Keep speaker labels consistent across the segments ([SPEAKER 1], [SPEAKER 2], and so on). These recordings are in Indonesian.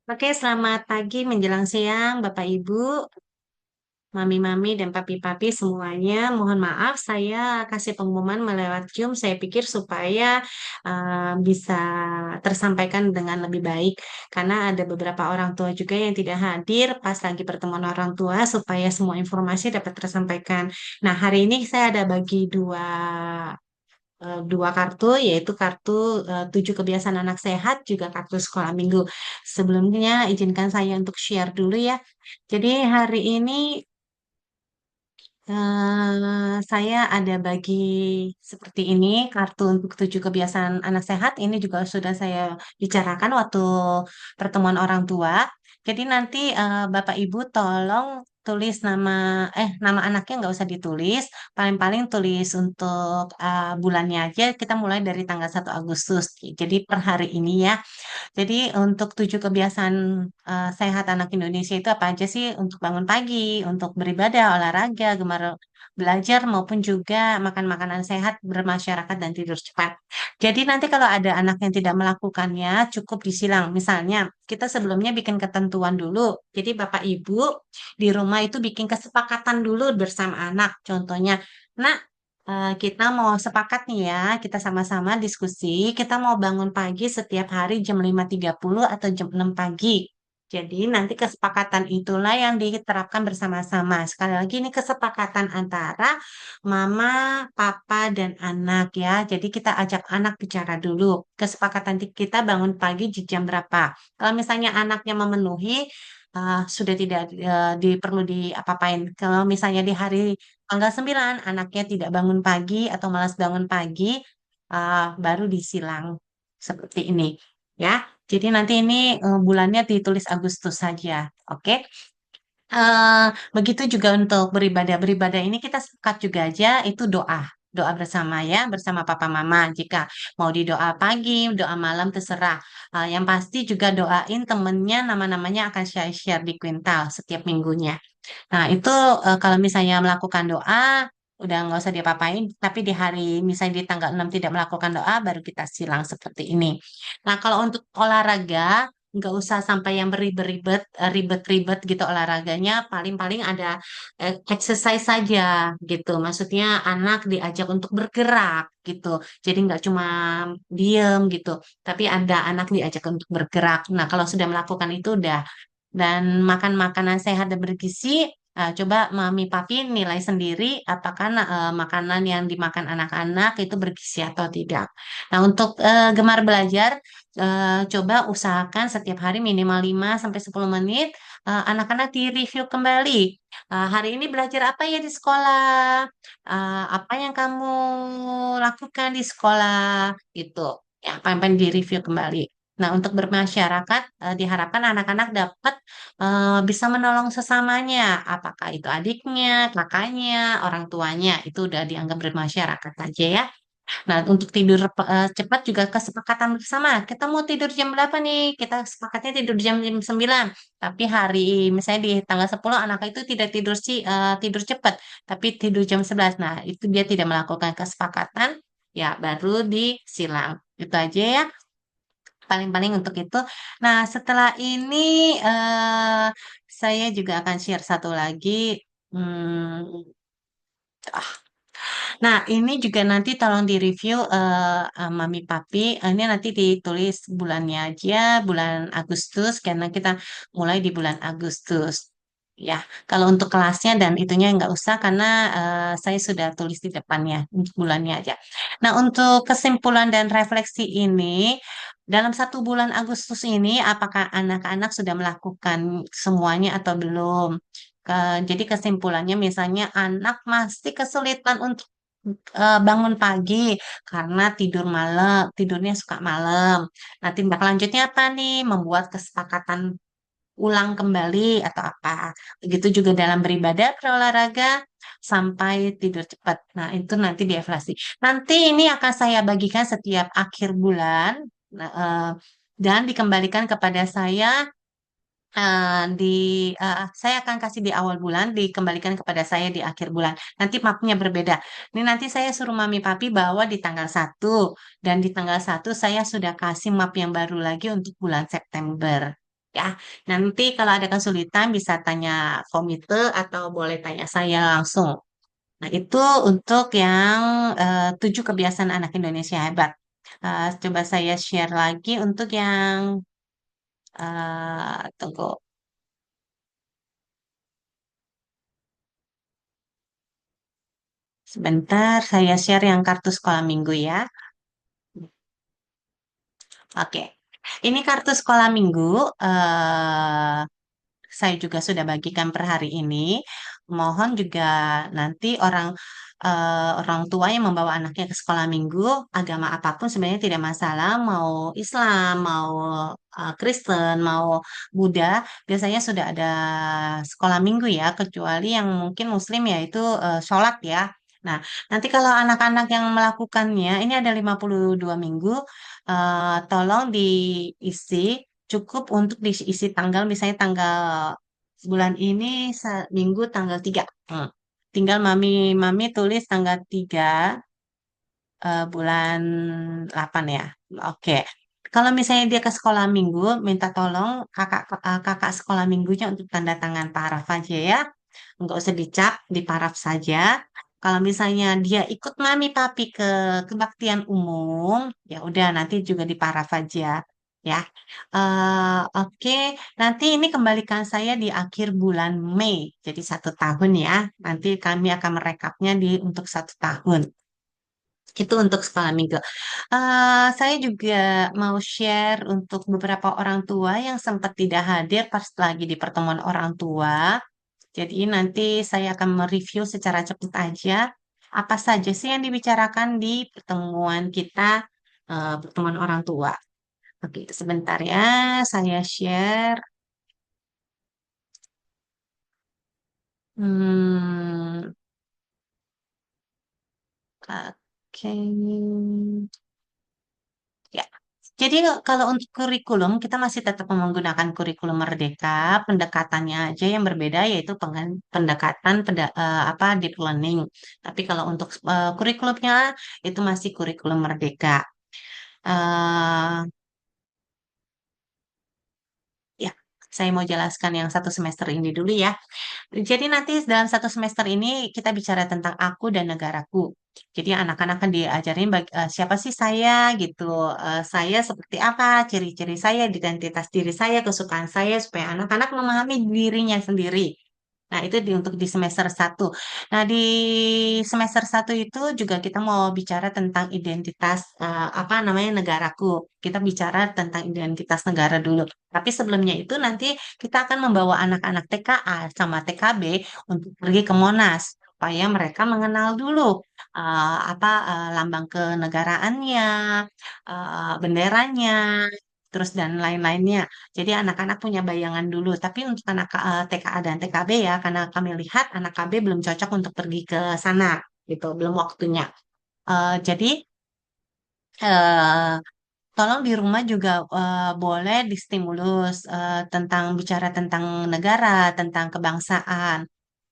[SPEAKER 1] Oke, selamat pagi menjelang siang, Bapak Ibu, Mami-mami, dan Papi-papi semuanya. Mohon maaf, saya kasih pengumuman melewat Zoom. Saya pikir supaya bisa tersampaikan dengan lebih baik, karena ada beberapa orang tua juga yang tidak hadir pas lagi pertemuan orang tua, supaya semua informasi dapat tersampaikan. Nah, hari ini saya ada bagi dua kartu, yaitu kartu 7 kebiasaan anak sehat, juga kartu sekolah minggu. Sebelumnya, izinkan saya untuk share dulu ya. Jadi hari ini saya ada bagi seperti ini, kartu untuk 7 kebiasaan anak sehat. Ini juga sudah saya bicarakan waktu pertemuan orang tua. Jadi nanti Bapak Ibu tolong tulis nama anaknya nggak usah ditulis, paling-paling tulis untuk bulannya aja. Kita mulai dari tanggal 1 Agustus. Jadi per hari ini ya. Jadi untuk 7 kebiasaan sehat anak Indonesia itu apa aja sih? Untuk bangun pagi, untuk beribadah, olahraga, gemar belajar, maupun juga makan makanan sehat, bermasyarakat, dan tidur cepat. Jadi nanti kalau ada anak yang tidak melakukannya, cukup disilang. Misalnya, kita sebelumnya bikin ketentuan dulu. Jadi Bapak Ibu di rumah itu bikin kesepakatan dulu bersama anak. Contohnya, nah, kita mau sepakat nih ya, kita sama-sama diskusi, kita mau bangun pagi setiap hari jam 5.30 atau jam 6 pagi. Jadi nanti kesepakatan itulah yang diterapkan bersama-sama. Sekali lagi ini kesepakatan antara mama, papa, dan anak ya. Jadi kita ajak anak bicara dulu. Kesepakatan kita bangun pagi di jam berapa. Kalau misalnya anaknya memenuhi, sudah tidak perlu diapa-apain. Kalau misalnya di hari tanggal 9, anaknya tidak bangun pagi atau malas bangun pagi, baru disilang seperti ini. Ya, jadi nanti ini bulannya ditulis Agustus saja. Oke. Eh, Begitu juga untuk beribadah. Beribadah ini kita sepakat juga aja itu doa. Doa bersama ya, bersama papa mama. Jika mau di doa pagi, doa malam terserah. Yang pasti juga doain temennya, nama-namanya akan share-share di Quintal setiap minggunya. Nah, itu kalau misalnya melakukan doa, udah nggak usah diapa-apain, tapi di hari, misalnya di tanggal 6 tidak melakukan doa, baru kita silang seperti ini. Nah, kalau untuk olahraga, nggak usah sampai yang beribet-ribet, ribet-ribet gitu olahraganya, paling-paling ada exercise saja gitu. Maksudnya anak diajak untuk bergerak gitu. Jadi nggak cuma diem gitu, tapi ada anak diajak untuk bergerak. Nah, kalau sudah melakukan itu udah dan makan makanan sehat dan bergizi, coba Mami Papi nilai sendiri apakah makanan yang dimakan anak-anak itu bergizi atau tidak. Nah, untuk gemar belajar, coba usahakan setiap hari minimal 5 sampai 10 menit anak-anak di-review kembali. Hari ini belajar apa ya di sekolah? Apa yang kamu lakukan di sekolah? Gitu. Ya, apa-apa di-review kembali. Nah, untuk bermasyarakat, diharapkan anak-anak dapat bisa menolong sesamanya, apakah itu adiknya, kakaknya, orang tuanya, itu udah dianggap bermasyarakat aja ya. Nah, untuk tidur cepat juga kesepakatan bersama. Kita mau tidur jam berapa nih? Kita sepakatnya tidur jam 9. Tapi hari misalnya di tanggal 10 anak itu tidak tidur cepat, tapi tidur jam 11. Nah, itu dia tidak melakukan kesepakatan, ya baru disilang. Itu aja ya paling-paling untuk itu. Nah, setelah ini eh, saya juga akan share satu lagi. Hmm, Nah, ini juga nanti tolong di-review Mami Papi. Ini nanti ditulis bulannya aja, bulan Agustus, karena kita mulai di bulan Agustus. Ya, kalau untuk kelasnya dan itunya nggak usah karena saya sudah tulis di depannya untuk bulannya aja. Nah, untuk kesimpulan dan refleksi ini, dalam 1 bulan Agustus ini, apakah anak-anak sudah melakukan semuanya atau belum? Jadi kesimpulannya misalnya anak masih kesulitan untuk bangun pagi karena tidurnya suka malam. Nah, tindak lanjutnya apa nih? Membuat kesepakatan ulang kembali atau apa. Begitu juga dalam beribadah, berolahraga, sampai tidur cepat. Nah, itu nanti dievaluasi. Nanti ini akan saya bagikan setiap akhir bulan. Nah, dan dikembalikan kepada saya saya akan kasih di awal bulan, dikembalikan kepada saya di akhir bulan. Nanti mapnya berbeda. Ini nanti saya suruh Mami Papi bawa di tanggal 1, dan di tanggal 1 saya sudah kasih map yang baru lagi untuk bulan September. ya. Nanti kalau ada kesulitan bisa tanya komite atau boleh tanya saya langsung. Nah, itu untuk yang 7 kebiasaan anak Indonesia hebat. Coba saya share lagi untuk yang tunggu sebentar, saya share yang kartu sekolah minggu ya. Oke, ini kartu sekolah minggu. eh saya juga sudah bagikan per hari ini. Mohon juga nanti orang tua yang membawa anaknya ke sekolah minggu, agama apapun sebenarnya tidak masalah, mau Islam, mau Kristen, mau Buddha, biasanya sudah ada sekolah minggu ya, kecuali yang mungkin Muslim yaitu sholat ya. Nah, nanti kalau anak-anak yang melakukannya, ini ada 52 minggu, tolong diisi cukup untuk diisi tanggal, misalnya tanggal bulan ini minggu tanggal 3. Hmm. Tinggal mami tulis tanggal 3 bulan 8 ya. Oke. Kalau misalnya dia ke sekolah minggu, minta tolong kakak sekolah minggunya untuk tanda tangan paraf aja ya. Nggak usah dicap, diparaf saja. Kalau misalnya dia ikut mami papi ke kebaktian umum, ya udah nanti juga diparaf aja ya. Oke, nanti ini kembalikan saya di akhir bulan Mei, jadi 1 tahun ya. Nanti kami akan merekapnya untuk 1 tahun. Itu untuk sekolah minggu. Saya juga mau share untuk beberapa orang tua yang sempat tidak hadir pas lagi di pertemuan orang tua. Jadi nanti saya akan mereview secara cepat aja apa saja sih yang dibicarakan di pertemuan kita, pertemuan orang tua. Oke, sebentar ya, saya share. Hmm, oke. Ya. Jadi kalau untuk kurikulum kita masih tetap menggunakan kurikulum Merdeka, pendekatannya aja yang berbeda yaitu pendekatan apa deep learning. Tapi kalau untuk kurikulumnya itu masih kurikulum Merdeka. Eh, ya, saya mau jelaskan yang 1 semester ini dulu ya. Jadi nanti dalam 1 semester ini kita bicara tentang aku dan negaraku. Jadi anak-anak kan diajarin siapa sih saya gitu, saya seperti apa, ciri-ciri saya, identitas diri saya, kesukaan saya, supaya anak-anak memahami dirinya sendiri. Nah, itu untuk di semester 1. Nah, di semester 1 itu juga kita mau bicara tentang identitas, apa namanya, negaraku. Kita bicara tentang identitas negara dulu. Tapi sebelumnya itu nanti kita akan membawa anak-anak TKA sama TKB untuk pergi ke Monas supaya mereka mengenal dulu apa lambang kenegaraannya, benderanya, terus dan lain-lainnya. Jadi anak-anak punya bayangan dulu. Tapi untuk anak TKA dan TKB ya, karena kami lihat anak KB belum cocok untuk pergi ke sana, gitu, belum waktunya. Jadi eh, tolong di rumah juga boleh distimulus tentang bicara tentang negara, tentang kebangsaan.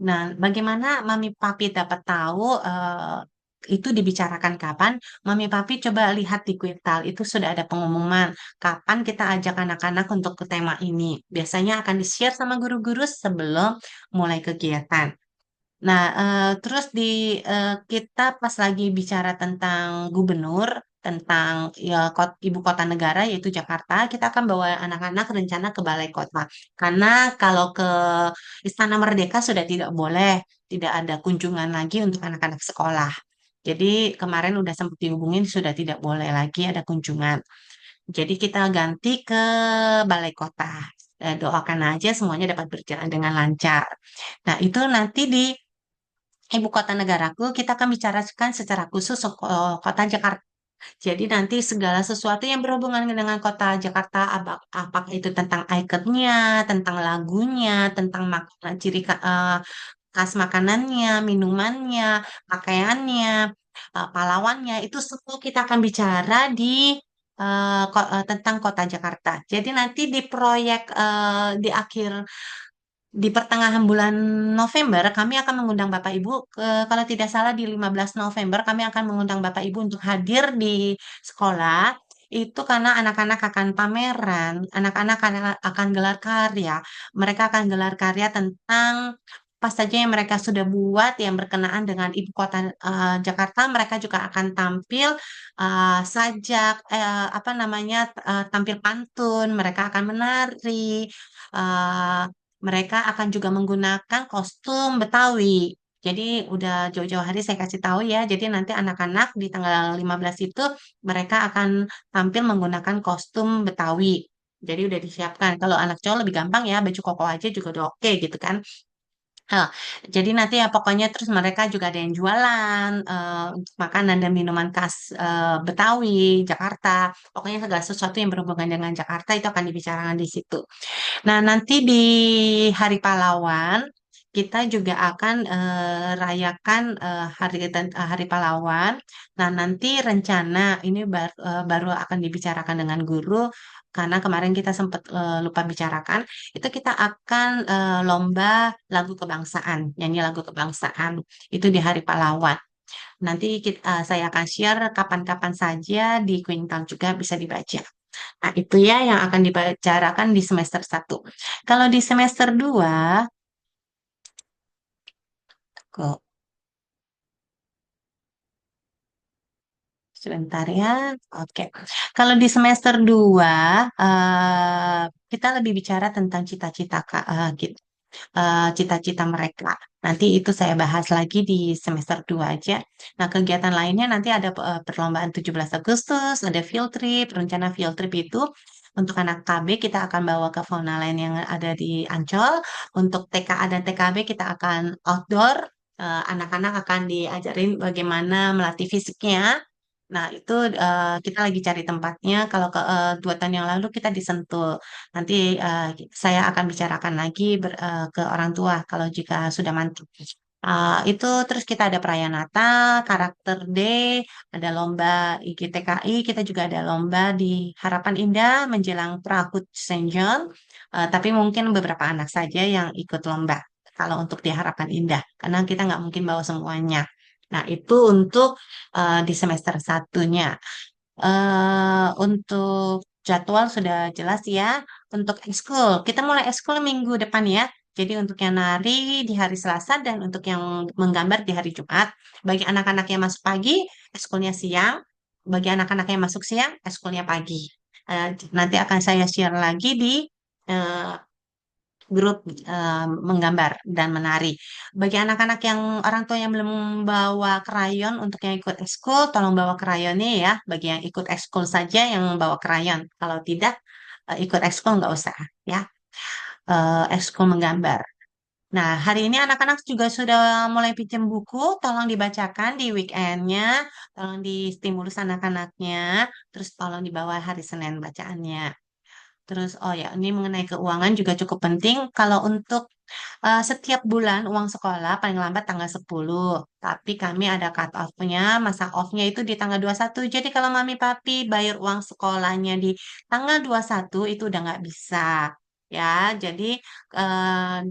[SPEAKER 1] Nah, bagaimana Mami Papi dapat tahu itu dibicarakan kapan? Mami Papi coba lihat di Quiptal, itu sudah ada pengumuman kapan kita ajak anak-anak untuk ke tema ini. Biasanya akan di-share sama guru-guru sebelum mulai kegiatan. Nah, terus kita pas lagi bicara tentang gubernur, tentang ya ibu kota negara yaitu Jakarta, kita akan bawa anak-anak rencana ke balai kota. Karena kalau ke Istana Merdeka sudah tidak boleh, tidak ada kunjungan lagi untuk anak-anak sekolah. Jadi kemarin udah sempat dihubungin sudah tidak boleh lagi ada kunjungan. Jadi kita ganti ke balai kota. Doakan aja semuanya dapat berjalan dengan lancar. Nah, itu nanti di ibu kota negaraku, kita akan bicarakan secara khusus kota Jakarta. Jadi nanti segala sesuatu yang berhubungan dengan kota Jakarta, apakah itu tentang ikonnya, tentang lagunya, tentang makanan khas makanannya, minumannya, pakaiannya, pahlawannya, itu semua kita akan bicara tentang kota Jakarta. Jadi nanti di proyek di akhir di pertengahan bulan November, kami akan mengundang Bapak Ibu, kalau tidak salah di 15 November, kami akan mengundang Bapak Ibu untuk hadir di sekolah. itu karena anak-anak akan pameran, anak-anak akan gelar karya. Mereka akan gelar karya tentang apa saja yang mereka sudah buat yang berkenaan dengan ibu kota Jakarta. Mereka juga akan tampil sajak, apa namanya, tampil pantun. Mereka akan menari. eh, Mereka akan juga menggunakan kostum Betawi. Jadi udah jauh-jauh hari saya kasih tahu ya. Jadi nanti anak-anak di tanggal 15 itu mereka akan tampil menggunakan kostum Betawi. Jadi udah disiapkan. Kalau anak cowok lebih gampang ya, baju koko aja juga udah oke gitu kan. Hah, jadi nanti ya pokoknya terus mereka juga ada yang jualan untuk makanan dan minuman khas Betawi, Jakarta. Pokoknya segala sesuatu yang berhubungan dengan Jakarta itu akan dibicarakan di situ. Nah, nanti di Hari Pahlawan kita juga akan rayakan Hari Pahlawan. Nah, nanti rencana ini baru akan dibicarakan dengan guru karena kemarin kita sempat lupa bicarakan. Itu kita akan lomba lagu kebangsaan, nyanyi lagu kebangsaan itu di Hari Pahlawan. Nanti saya akan share kapan-kapan saja di Quintal juga bisa dibaca. Nah, itu ya yang akan dibicarakan di semester 1. Kalau di semester 2, kok sebentar ya. Oke. Kalau di semester 2, kita lebih bicara tentang cita-cita gitu. Cita-cita mereka. Nanti itu saya bahas lagi di semester 2 aja. Nah, kegiatan lainnya nanti ada perlombaan 17 Agustus, ada field trip. Rencana field trip itu untuk anak KB kita akan bawa ke Fauna Land yang ada di Ancol. Untuk TKA dan TKB kita akan outdoor. Anak-anak akan diajarin bagaimana melatih fisiknya. Nah, itu kita lagi cari tempatnya. Kalau 2 tahun yang lalu kita di Sentul. Nanti saya akan bicarakan lagi ke orang tua kalau jika sudah mantap. Itu terus kita ada perayaan Natal, karakter day, ada lomba IGTKI, kita juga ada lomba di Harapan Indah menjelang Prahut Saint John. Tapi mungkin beberapa anak saja yang ikut lomba kalau untuk di Harapan Indah, karena kita nggak mungkin bawa semuanya. Nah, itu untuk di semester satunya. Untuk jadwal sudah jelas ya. Untuk ekskul, kita mulai ekskul minggu depan ya. Jadi untuk yang nari di hari Selasa dan untuk yang menggambar di hari Jumat. Bagi anak-anak yang masuk pagi, ekskulnya siang. Bagi anak-anak yang masuk siang, ekskulnya pagi. Nanti akan saya share lagi di eh, grup menggambar dan menari. Bagi anak-anak yang orang tua yang belum bawa krayon untuk yang ikut ekskul, tolong bawa krayonnya ya. Bagi yang ikut ekskul saja yang bawa krayon. Kalau tidak, ikut ekskul nggak usah ya. Ekskul menggambar. Nah, hari ini anak-anak juga sudah mulai pinjam buku. Tolong dibacakan di weekendnya. Tolong distimulus anak-anaknya. Terus tolong dibawa hari Senin bacaannya. Terus, oh ya, ini mengenai keuangan juga cukup penting. Kalau untuk setiap bulan uang sekolah paling lambat tanggal 10. Tapi kami ada cut off-nya, masa off-nya itu di tanggal 21. Jadi kalau mami papi bayar uang sekolahnya di tanggal 21 itu udah nggak bisa. Ya, jadi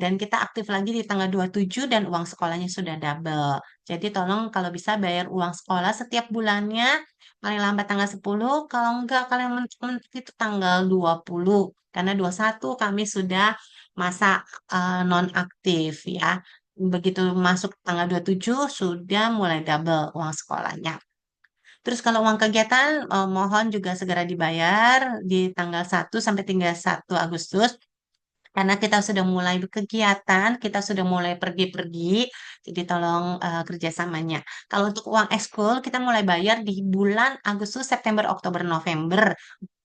[SPEAKER 1] dan kita aktif lagi di tanggal 27 dan uang sekolahnya sudah double. Jadi tolong kalau bisa bayar uang sekolah setiap bulannya paling lambat tanggal 10. Kalau enggak kalian mentok itu tanggal 20. Karena 21 kami sudah masa non-aktif ya. Begitu masuk tanggal 27 sudah mulai double uang sekolahnya. Terus kalau uang kegiatan mohon juga segera dibayar di tanggal 1 sampai 31 Agustus. Karena kita sudah mulai berkegiatan, kita sudah mulai pergi-pergi, jadi tolong kerjasamanya. Kalau untuk uang ekskul, kita mulai bayar di bulan Agustus, September, Oktober, November.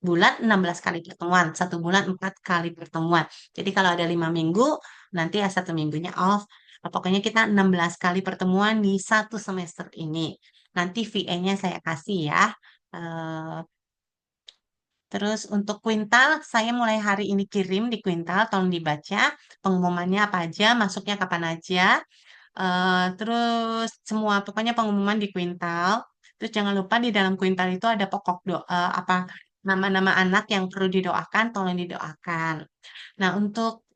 [SPEAKER 1] Bulan 16 kali pertemuan, 1 bulan 4 kali pertemuan. Jadi kalau ada 5 minggu, nanti ya 1 minggunya off. Pokoknya kita 16 kali pertemuan di 1 semester ini. Nanti VA-nya saya kasih ya. Eh, Terus untuk kuintal, saya mulai hari ini kirim di kuintal, tolong dibaca pengumumannya apa aja, masuknya kapan aja. Terus semua pokoknya pengumuman di kuintal. Terus jangan lupa di dalam kuintal itu ada pokok doa apa nama-nama anak yang perlu didoakan, tolong didoakan. Nah untuk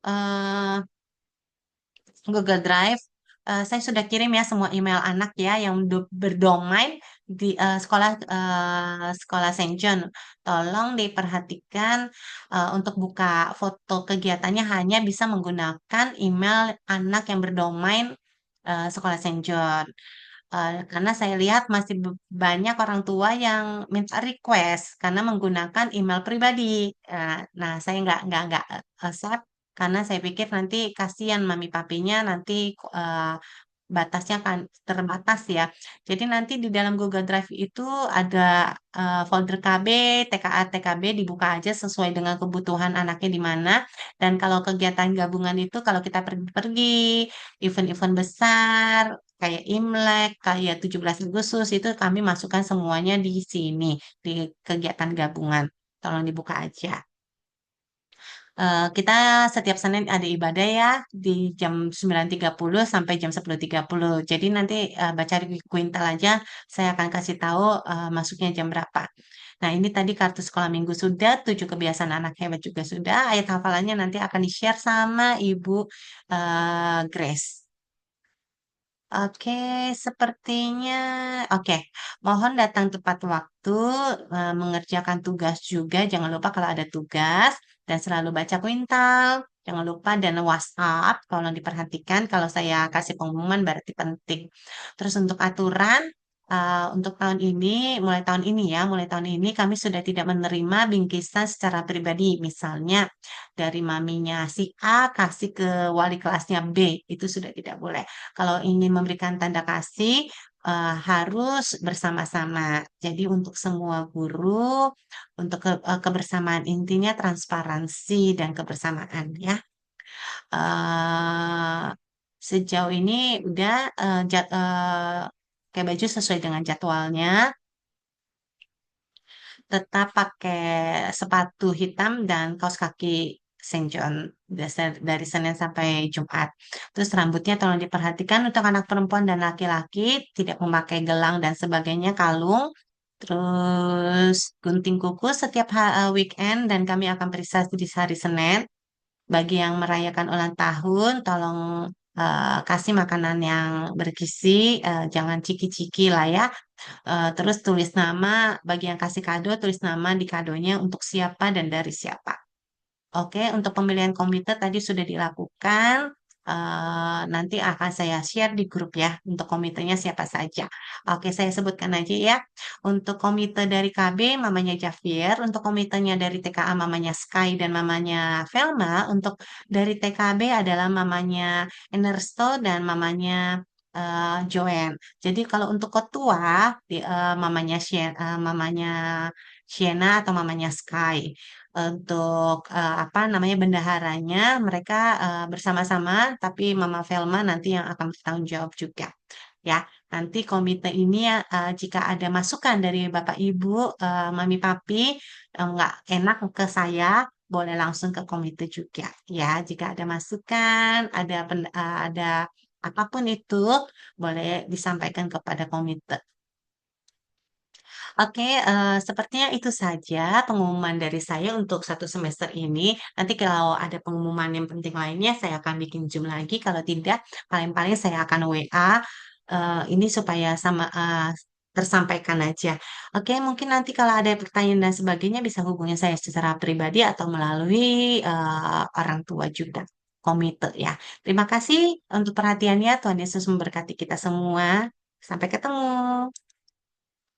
[SPEAKER 1] Google Drive. saya sudah kirim ya semua email anak ya yang berdomain di sekolah Saint John. Tolong diperhatikan untuk buka foto kegiatannya hanya bisa menggunakan email anak yang berdomain sekolah Saint John. Karena saya lihat masih banyak orang tua yang minta request karena menggunakan email pribadi. Nah, saya nggak accept karena saya pikir nanti kasihan mami papinya nanti batasnya kan terbatas ya. Jadi nanti di dalam Google Drive itu ada folder KB, TKA, TKB dibuka aja sesuai dengan kebutuhan anaknya di mana. Dan kalau kegiatan gabungan itu kalau kita pergi-pergi, event-event besar, kayak Imlek, kayak 17 Agustus itu kami masukkan semuanya di sini, di kegiatan gabungan. Tolong dibuka aja. Kita setiap Senin ada ibadah ya di jam 9.30 sampai jam 10.30. Jadi nanti baca di kuintal aja, saya akan kasih tahu masuknya jam berapa. Nah, ini tadi kartu sekolah minggu sudah, 7 kebiasaan anak hebat juga sudah. Ayat hafalannya nanti akan di-share sama Ibu Grace. Oke, sepertinya oke. Mohon datang tepat waktu, mengerjakan tugas juga. Jangan lupa kalau ada tugas dan selalu baca kuintal. Jangan lupa dan WhatsApp kalau diperhatikan. Kalau saya kasih pengumuman berarti penting. Terus untuk aturan, untuk tahun ini, mulai tahun ini kami sudah tidak menerima bingkisan secara pribadi. Misalnya dari maminya si A kasih ke wali kelasnya B, itu sudah tidak boleh. Kalau ingin memberikan tanda kasih, harus bersama-sama. Jadi untuk semua guru, untuk kebersamaan intinya transparansi dan kebersamaan ya. Eh, Sejauh ini udah pakai baju sesuai dengan jadwalnya, tetap pakai sepatu hitam dan kaos kaki Saint John dari Senin sampai Jumat. Terus rambutnya tolong diperhatikan untuk anak perempuan dan laki-laki tidak memakai gelang dan sebagainya, kalung. Terus gunting kuku setiap weekend dan kami akan periksa di hari Senin. Bagi yang merayakan ulang tahun, tolong kasih makanan yang bergizi, jangan ciki-ciki lah ya. Terus tulis nama, bagi yang kasih kado, tulis nama di kadonya untuk siapa dan dari siapa. Oke, untuk pemilihan komite tadi sudah dilakukan. Nanti akan saya share di grup ya untuk komitenya siapa saja. Oke, saya sebutkan aja ya. Untuk komite dari KB, mamanya Javier. Untuk komitenya dari TKA, mamanya Sky dan mamanya Velma. Untuk dari TKB adalah mamanya Enersto dan mamanya Joanne. Jadi kalau untuk ketua, mamanya mamanya Sienna atau mamanya Sky. Untuk apa namanya bendaharanya mereka bersama-sama, tapi Mama Velma nanti yang akan bertanggung jawab juga. Ya, nanti komite ini ya, jika ada masukan dari Bapak Ibu, Mami Papi, nggak enak ke saya, boleh langsung ke komite juga. Ya, jika ada masukan, ada apapun itu, boleh disampaikan kepada komite. Oke, sepertinya itu saja pengumuman dari saya untuk 1 semester ini. Nanti kalau ada pengumuman yang penting lainnya, saya akan bikin Zoom lagi. Kalau tidak, paling-paling saya akan WA ini supaya sama tersampaikan aja. Oke, mungkin nanti kalau ada pertanyaan dan sebagainya bisa hubungi saya secara pribadi atau melalui orang tua juga, komite ya. Terima kasih untuk perhatiannya. Tuhan Yesus memberkati kita semua. Sampai ketemu.